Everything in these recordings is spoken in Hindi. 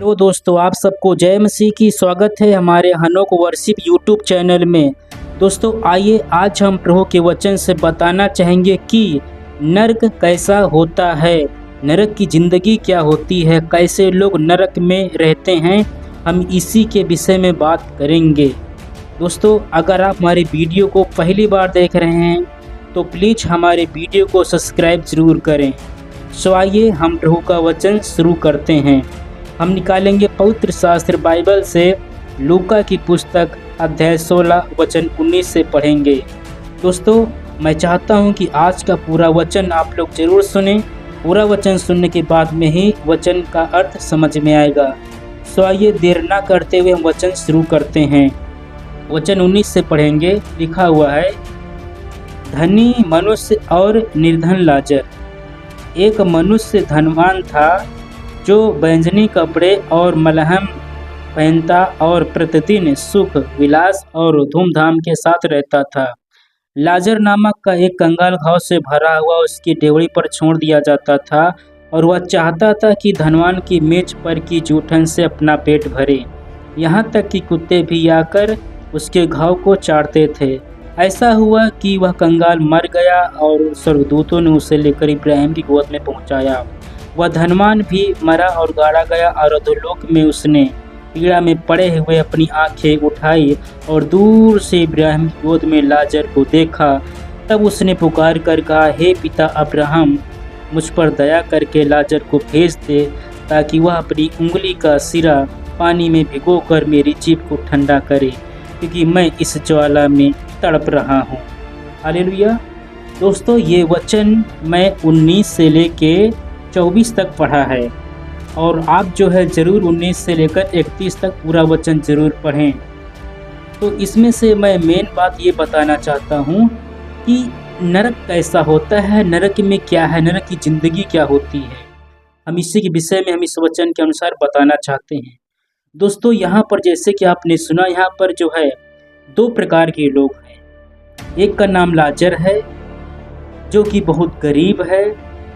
तो दोस्तों आप सबको जय मसीह की स्वागत है हमारे हनोक वर्शिप यूट्यूब चैनल में। दोस्तों आइए आज हम प्रभु के वचन से बताना चाहेंगे कि नरक कैसा होता है, नरक की ज़िंदगी क्या होती है, कैसे लोग नरक में रहते हैं, हम इसी के विषय में बात करेंगे। दोस्तों अगर आप हमारे वीडियो को पहली बार देख रहे हैं तो प्लीज़ हमारे वीडियो को सब्सक्राइब ज़रूर करें। सो आइए हम प्रभु का वचन शुरू करते हैं। हम निकालेंगे पवित्र शास्त्र बाइबल से लूका की पुस्तक अध्याय 16 वचन 19 से पढ़ेंगे। दोस्तों मैं चाहता हूं कि आज का पूरा वचन आप लोग जरूर सुने। पूरा वचन सुनने के बाद में ही वचन का अर्थ समझ में आएगा। सो आइए देर ना करते हुए हम वचन शुरू करते हैं। वचन 19 से पढ़ेंगे। लिखा हुआ है, धनी मनुष्य और निर्धन लाजर। एक मनुष्य धनवान था जो बैंजनी कपड़े और मलहम पहनता और प्रतिदिन सुख विलास और धूमधाम के साथ रहता था। लाजर नामक का एक कंगाल घाव से भरा हुआ उसकी डेवड़ी पर छोड़ दिया जाता था और वह चाहता था कि धनवान की मेज पर की जूठन से अपना पेट भरे। यहाँ तक कि कुत्ते भी आकर उसके घाव को चाटते थे। ऐसा हुआ कि वह कंगाल मर गया और स्वर्गदूतों ने उसे लेकर इब्राहिम की गोद में पहुँचाया। वह धनवान भी मरा और गाड़ा गया और अधोलोक में उसने पीड़ा में पड़े हुए अपनी आंखें उठाई और दूर से इब्राहिम की गोद में लाजर को देखा। तब उसने पुकार कर कहा, हे पिता अब्राहम, मुझ पर दया करके लाजर को भेज दे ताकि वह अपनी उंगली का सिरा पानी में भिगोकर मेरी जीभ को ठंडा करे, क्योंकि मैं इस ज्वाला में तड़प रहा हूँ। हालेलुया। दोस्तों ये वचन मैं 19 से लेके 24 तक पढ़ा है और आप जो है ज़रूर 19 से लेकर 31 तक पूरा वचन ज़रूर पढ़ें। तो इसमें से मैं मेन बात ये बताना चाहता हूँ कि नरक कैसा होता है, नरक में क्या है, नरक की ज़िंदगी क्या होती है। हम इसी के विषय में हम इस वचन के अनुसार बताना चाहते हैं। दोस्तों यहाँ पर जैसे कि आपने सुना, यहाँ पर जो है 2 प्रकार के लोग हैं। एक का नाम लाजर है जो कि बहुत गरीब है,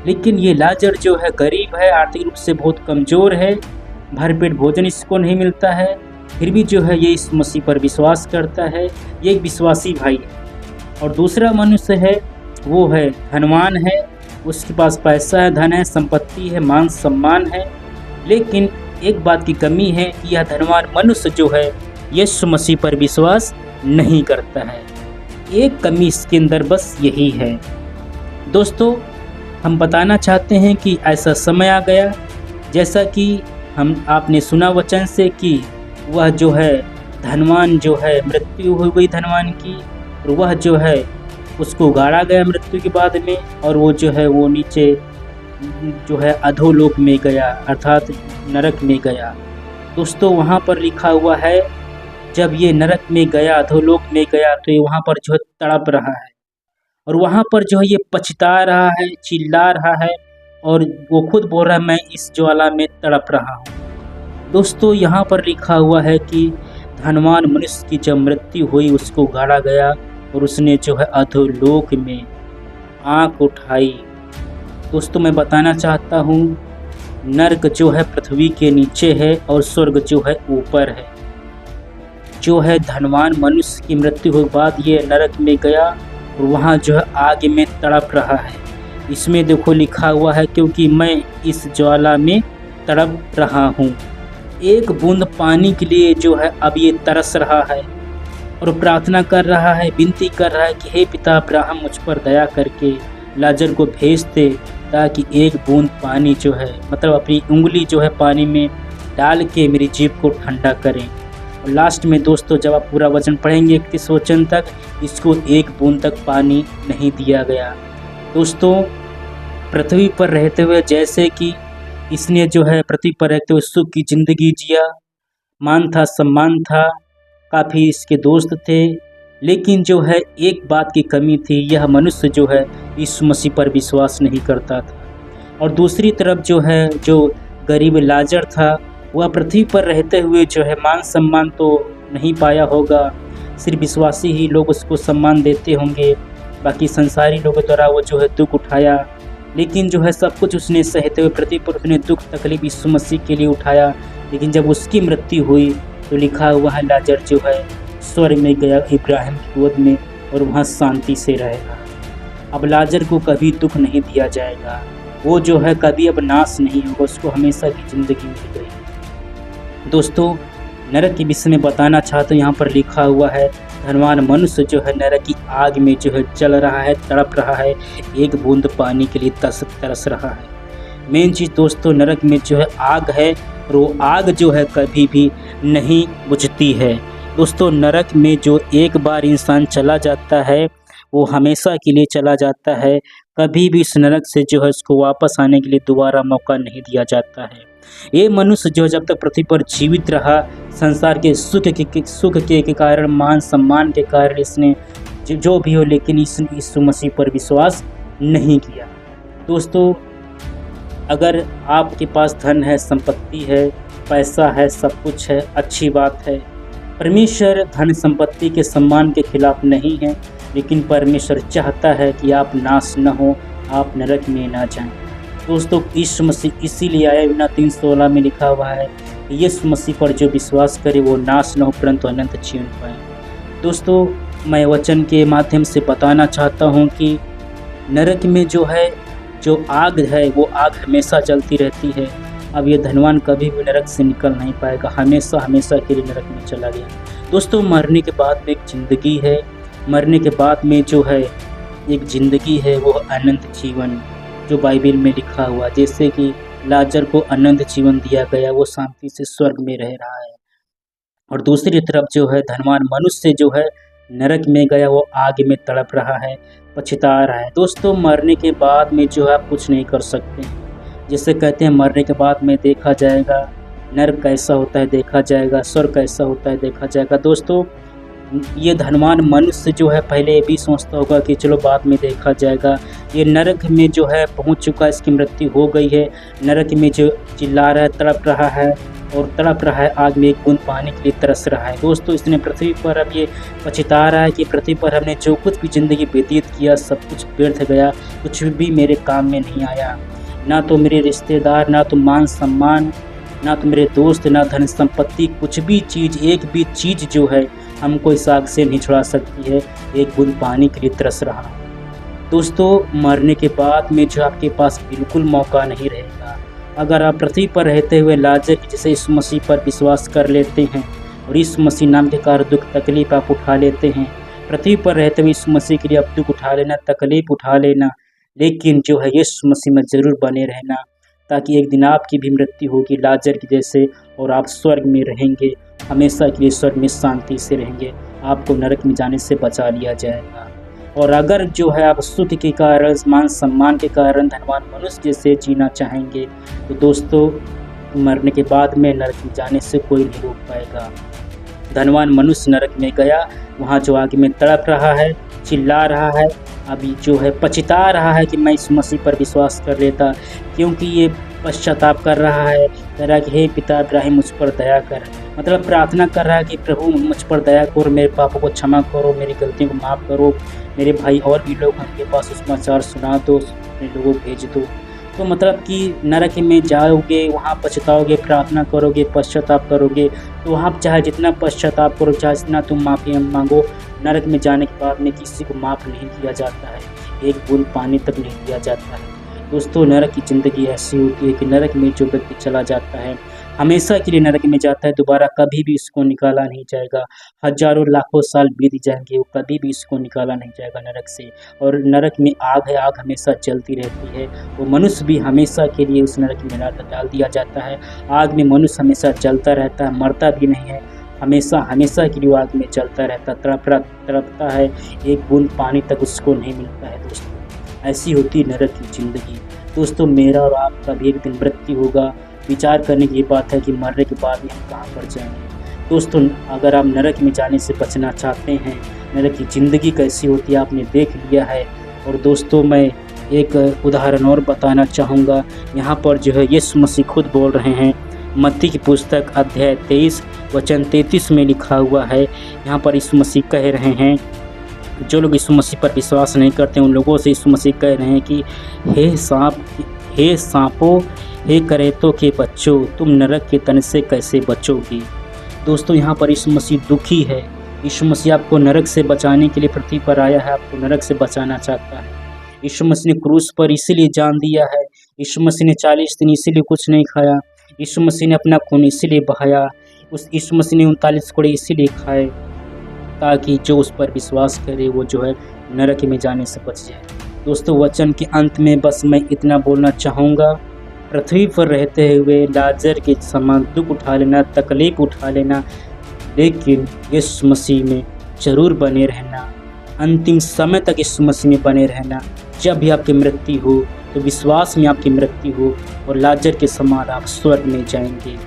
लेकिन ये लाजर जो है गरीब है, आर्थिक रूप से बहुत कमज़ोर है, भरपेट भोजन इसको नहीं मिलता है, फिर भी जो है ये इस मसीह पर विश्वास करता है। ये एक विश्वासी भाई है। और दूसरा मनुष्य है, वो है धनवान है, उसके पास पैसा है, धन है, संपत्ति है, मान सम्मान है, लेकिन एक बात की कमी है कि यह धनवान मनुष्य जो है यीशु मसीह पर विश्वास नहीं करता है। एक कमी इसके अंदर बस यही है। दोस्तों हम बताना चाहते हैं कि ऐसा समय आ गया, जैसा कि आपने सुना वचन से कि वह जो है धनवान जो है मृत्यु हो गई धनवान की, और वह जो है उसको गाड़ा गया मृत्यु के बाद में, और वो जो है वो नीचे जो है अधोलोक में गया, अर्थात नरक में गया। दोस्तों वहाँ पर लिखा हुआ है, जब ये नरक में गया, अधोलोक में गया, तो ये वहाँ पर जो है तड़प रहा है और वहाँ पर जो है ये पछता रहा है, चिल्ला रहा है, और वो खुद बोल रहा है मैं इस ज्वाला में तड़प रहा हूँ। दोस्तों यहाँ पर लिखा हुआ है कि धनवान मनुष्य की जब मृत्यु हुई उसको गाड़ा गया और उसने जो है अधोलोक में आँख उठाई। दोस्तों मैं बताना चाहता हूँ, नरक जो है पृथ्वी के नीचे है और स्वर्ग जो है ऊपर है। जो है धनवान मनुष्य की मृत्यु के बाद ये नरक में गया और वहाँ जो है आग में तड़प रहा है। इसमें देखो लिखा हुआ है, क्योंकि मैं इस ज्वाला में तड़प रहा हूँ। एक बूंद पानी के लिए जो है अब ये तरस रहा है और प्रार्थना कर रहा है, विनती कर रहा है कि हे पिता अब्राहम, मुझ पर दया करके लाजर को भेज दे ताकि एक बूंद पानी जो है, मतलब अपनी उंगली जो है पानी में डाल के मेरी जीभ को ठंडा करें। और लास्ट में दोस्तों जब आप पूरा वचन पढ़ेंगे 31 वचन तक, इसको एक बूंद तक पानी नहीं दिया गया। दोस्तों पृथ्वी पर रहते हुए जैसे कि इसने जो है पृथ्वी पर रहते हुए सुख की ज़िंदगी जिया, मान था, सम्मान था, काफ़ी इसके दोस्त थे, लेकिन जो है एक बात की कमी थी, यह मनुष्य जो है यीशु मसीह पर विश्वास नहीं करता था। और दूसरी तरफ जो है जो गरीब लाजर था, वह पृथ्वी पर रहते हुए जो है मान सम्मान तो नहीं पाया होगा, सिर्फ विश्वासी ही लोग उसको सम्मान देते होंगे, बाकी संसारी लोगों द्वारा वो जो है दुख उठाया, लेकिन जो है सब कुछ उसने सहते हुए पृथ्वी पर उसने दुख तकलीफ यीशु मसीह के लिए उठाया, लेकिन जब उसकी मृत्यु हुई तो लिखा हुआ है लाजर जो है स्वर्ग में गया इब्राहिम की गोद में और वहाँ शांति से रहेगा। अब लाजर को कभी दुख नहीं दिया जाएगा, वो जो है कभी अब नाश नहीं होगा, उसको हमेशा की ज़िंदगी मिल गई। दोस्तों नरक के विषय में बताना चाहता हूँ, यहाँ पर लिखा हुआ है धनवान मनुष्य जो है नरक की आग में जो है जल रहा है, तड़प रहा है, एक बूंद पानी के लिए तरस रहा है। मेन चीज़ दोस्तों नरक में जो है आग है और वो आग जो है कभी भी नहीं बुझती है। दोस्तों नरक में जो एक बार इंसान चला जाता है वो हमेशा के लिए चला जाता है, कभी भी इस नरक से जो है उसको वापस आने के लिए दोबारा मौका नहीं दिया जाता है। ये मनुष्य जो जब तक पृथ्वी पर जीवित रहा संसार के सुख के कारण, मान सम्मान के कारण इसने जो भी हो, लेकिन यीशु मसीह पर विश्वास नहीं किया। दोस्तों अगर आपके पास धन है, संपत्ति है, पैसा है, सब कुछ है, अच्छी बात है। परमेश्वर धन संपत्ति के सम्मान के खिलाफ नहीं है, लेकिन परमेश्वर चाहता है कि आप नाश न हो, आप नरक में ना जाएं। दोस्तों यीशु मसीह इसीलिए आया, बिना 3:16 में लिखा हुआ है कि यीशु मसीह पर जो विश्वास करे वो नाश न हो परंतु अनंत जीवन पाए। दोस्तों मैं वचन के माध्यम से बताना चाहता हूँ कि नरक में जो आग है वो आग हमेशा जलती रहती है। अब ये धनवान कभी भी नरक से निकल नहीं पाएगा, हमेशा के लिए नरक में चला गया। दोस्तों मरने के बाद में एक ज़िंदगी है, मरने के बाद में जो है एक ज़िंदगी है वो अनंत जीवन, जो बाइबल में लिखा हुआ। जैसे कि लाजर को अनंत जीवन दिया गया, वो शांति से स्वर्ग में रह रहा है, और दूसरी तरफ जो है धनवान मनुष्य जो है नरक में गया, वो आग में तड़प रहा है, पछता रहा है। दोस्तों मरने के बाद में जो है आप कुछ नहीं कर सकते हैं। जैसे कहते हैं मरने के बाद में देखा जाएगा, नरक कैसा होता है देखा जाएगा, स्वर्ग कैसा होता है देखा जाएगा। दोस्तों ये धनवान मनुष्य जो है पहले ये भी सोचता होगा कि चलो बाद में देखा जाएगा। ये नरक में जो है पहुंच चुका है, इसकी मृत्यु हो गई है, नरक में जो चिल्ला रहा है, तड़प रहा है और तड़प रहा है, आग में एक बूंद पानी के लिए तरस रहा है। दोस्तों इसने पृथ्वी पर अब ये पछता रहा है कि पृथ्वी पर हमने जो कुछ भी ज़िंदगी व्यतीत किया सब कुछ व्यर्थ गया, कुछ भी मेरे काम में नहीं आया। ना तो मेरे रिश्तेदार, ना तो मान सम्मान, ना तो मेरे दोस्त, ना धन संपत्ति, कुछ भी चीज़, एक भी चीज़ जो है हमको इस आग से नहीं छुड़ा सकती है, एक बूंद पानी के लिए तरस रहा। दोस्तों मरने के बाद में जो आपके पास बिल्कुल मौका नहीं रहेगा। अगर आप पृथ्वी पर रहते हुए लाजर की जैसे यीशु मसीह पर विश्वास कर लेते हैं और यीशु मसीह नाम के कारण दुख तकलीफ आप उठा लेते हैं, पृथ्वी पर रहते हुए यीशु मसीह के लिए आप दुख उठा लेना, तकलीफ उठा लेना, लेकिन जो है यीशु मसीह में ज़रूर बने रहना, ताकि एक दिन आपकी भी मृत्यु होगी लाजर की जैसे, और आप स्वर्ग में रहेंगे, हमेशा के लिए स्वर्ग में शांति से रहेंगे, आपको नरक में जाने से बचा लिया जाएगा। और अगर जो है आप सुख के कारण, मान सम्मान के कारण धनवान मनुष्य जैसे जीना चाहेंगे, तो दोस्तों मरने के बाद में नरक में जाने से कोई नहीं रोक पाएगा। धनवान मनुष्य नरक में गया, वहाँ जो आग में तड़प रहा है, चिल्ला रहा है, अभी जो है पछता रहा है कि मैं इस मसीह पर विश्वास कर लेता, क्योंकि ये पश्चाताप कर रहा है, कह रहा है कि हे पिता इब्राहिम मुझ पर दया कर, मतलब प्रार्थना कर रहा है कि प्रभु मुझ पर दया करो, मेरे पापों को क्षमा करो, मेरी गलतियों को माफ़ करो, मेरे भाई और भी लोग उनके पास समाचार सुना दो, अपने लोगों को भेज दो। तो मतलब कि नरक में जाओगे, वहाँ पछताओगे, प्रार्थना करोगे, पश्चाताप करोगे, तो वहाँ चाहे जितना पश्चाताप करो, चाहे जितना तुम माफ़ी मांगो, नरक में जाने के बाद में किसी को माफ़ नहीं किया जाता है, एक बूंद पानी तक नहीं दिया जाता है। दोस्तों नरक की ज़िंदगी ऐसी होती है कि नरक में जो व्यक्ति चला जाता है हमेशा के लिए नरक में जाता है, दोबारा कभी भी इसको निकाला नहीं जाएगा। हजारों लाखों साल बीत जाएंगे, वो कभी भी इसको निकाला नहीं जाएगा नरक से। और नरक में आग है, आग हमेशा जलती रहती है, वो मनुष्य भी हमेशा के लिए उस नरक में डाल दिया जाता है। आग में मनुष्य हमेशा जलता रहता है, मरता भी नहीं है, हमेशा के लिए आग में जलता रहता, तड़पता है, एक बूंद पानी तक उसको नहीं मिलता है। दोस्तों ऐसी होती नरक की ज़िंदगी। दोस्तों मेरा और आपका भी एक दिन मृत्यु होगा, विचार करने की बात है कि मरने के बाद हम कहाँ पर जाएंगे। दोस्तों अगर आप नरक में जाने से बचना चाहते हैं, नरक की ज़िंदगी कैसी होती है आपने देख लिया है। और दोस्तों मैं एक उदाहरण और बताना चाहूँगा, यहाँ पर जो है यीशु मसीह खुद बोल रहे हैं। मत्ती की पुस्तक अध्याय 23 वचन 33 में लिखा हुआ है, यहाँ पर यीशु मसीह कह रहे हैं, जो लोग यीशु मसीह पर विश्वास नहीं करते उन लोगों से यीशु मसीह कह रहे हैं कि हे सांपों, हे करेतों के बच्चों, तुम नरक के तन से कैसे बचोगे। दोस्तों यहाँ पर यीशु मसीह दुखी है। यीशु मसीह आपको नरक से बचाने के लिए पृथ्वी पर आया है, आपको नरक से बचाना चाहता है। यीशु मसीह ने क्रूस पर इसीलिए जान दिया है। यीशु मसीह ने 40 दिन इसीलिए कुछ नहीं खाया। यीशु मसीह ने अपना खून इसीलिए बहाया। उस यीशु मसीह ने 39 कोड़े इसीलिए खाए ताकि जो उस पर विश्वास करे वो जो है नरक में जाने से बच जाए। दोस्तों वचन के अंत में बस मैं इतना बोलना चाहूँगा, पृथ्वी पर रहते हुए लाजर के समान दुख उठा लेना, तकलीफ उठा लेना, लेकिन यीशु मसीह में ज़रूर बने रहना। अंतिम समय तक यीशु मसीह में बने रहना। जब भी आपकी मृत्यु हो तो विश्वास में आपकी मृत्यु हो और लाजर के समान आप स्वर्ग में जाएंगे।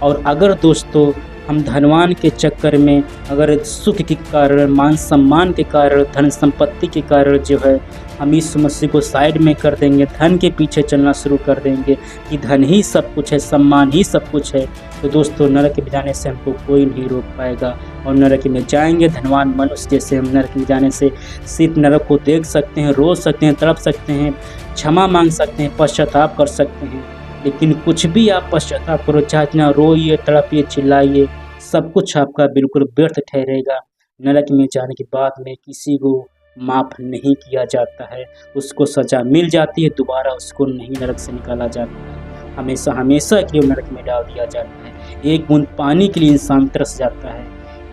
और अगर दोस्तों हम धनवान के चक्कर में, अगर सुख के कारण, मान सम्मान के कारण, धन संपत्ति के कारण जो है हम यीशु मसीह को साइड में कर देंगे, धन के पीछे चलना शुरू कर देंगे कि धन ही सब कुछ है, सम्मान ही सब कुछ है, तो दोस्तों नरक में जाने से हमको कोई नहीं रोक पाएगा और नरक में जाएंगे। धनवान मनुष्य जैसे हम नरक में जाने से सिर्फ नरक को देख सकते हैं, रो सकते हैं, तड़प सकते हैं, क्षमा मांग सकते हैं, पश्चाताप कर सकते हैं, लेकिन कुछ भी आप पश्चाताप करो, चाहे इतना रोइए, तड़पिए, चिल्लाइए, सब कुछ आपका बिल्कुल व्यर्थ ठहरेगा। नरक में जाने के बाद में किसी को माफ़ नहीं किया जाता है, उसको सज़ा मिल जाती है, दोबारा उसको नहीं नरक से निकाला जाता है, हमेशा हमेशा के लिए नरक में डाल दिया जाता है। एक बूंद पानी के लिए इंसान तरस जाता है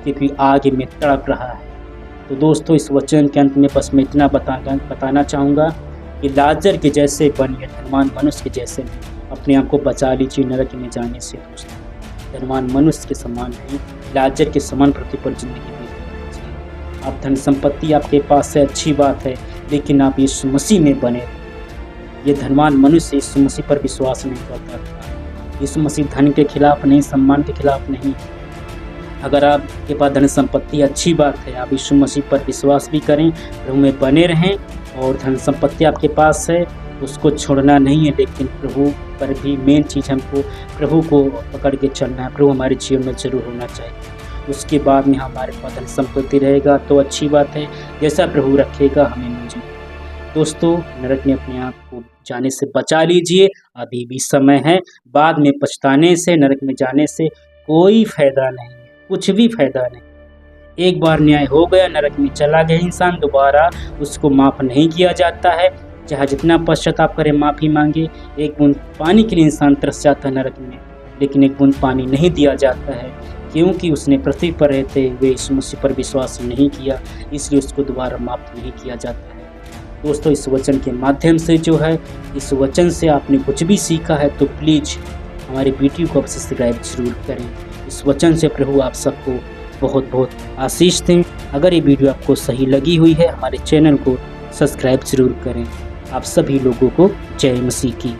क्योंकि आग में तड़प रहा है। तो दोस्तों इस वचन के अंत में बस मैं इतना बताना चाहूँगा कि लाजर के जैसे बनिए, धनवान मनुष्य के जैसे नहीं। अपने आप को बचा लीजिए नरक में जाने से। दोस्तों धनवान मनुष्य के समान नहीं, लाजर के समान पृथ्वी पर जिंदगी बीत। आप धन संपत्ति आपके पास है, अच्छी बात है, लेकिन आप यीशु मसीह में बने। ये धनवान मनुष्य यीशु मसीह पर विश्वास नहीं करता था। यीशु मसीह धन के खिलाफ नहीं, सम्मान के खिलाफ नहीं। अगर आपके पास धन संपत्ति अच्छी बात है, आप यीशु मसीह पर विश्वास भी करें, प्रभु में बने रहें, और धन संपत्ति आपके पास है उसको छोड़ना नहीं है, लेकिन प्रभु पर भी मेन चीज़ हमको प्रभु को पकड़ के चलना है। प्रभु हमारे जीवन में जरूर होना चाहिए। उसके बाद में हमारे पास धन संपत्ति रहेगा तो अच्छी बात है, जैसा प्रभु रखेगा हमें मुझे। दोस्तों नरक में अपने आप को जाने से बचा लीजिए, अभी भी समय है। बाद में पछताने से, नरक में जाने से कोई फायदा नहीं, कुछ भी फायदा नहीं। एक बार न्याय हो गया, नरक में चला गया इंसान, दोबारा उसको माफ़ नहीं किया जाता है, चाहे जितना पश्चाताप करे, माफ़ी मांगे। एक बूंद पानी के लिए इंसान तरस जाता है नरक में, लेकिन एक बूंद पानी नहीं दिया जाता है क्योंकि उसने पृथ्वी पर रहते हुए यीशु मसीह पर विश्वास नहीं किया, इसलिए उसको दोबारा माफ़ नहीं किया जाता है। दोस्तों इस वचन के माध्यम से जो है, इस वचन से आपने कुछ भी सीखा है तो प्लीज़ हमारे वीडियो को आप सब्सक्राइब जरूर करें। इस वचन से प्रभु आप सबको बहुत बहुत आशीष दें। अगर ये वीडियो आपको सही लगी हुई है, हमारे चैनल को सब्सक्राइब जरूर करें। आप सभी लोगों को जय मसीह की।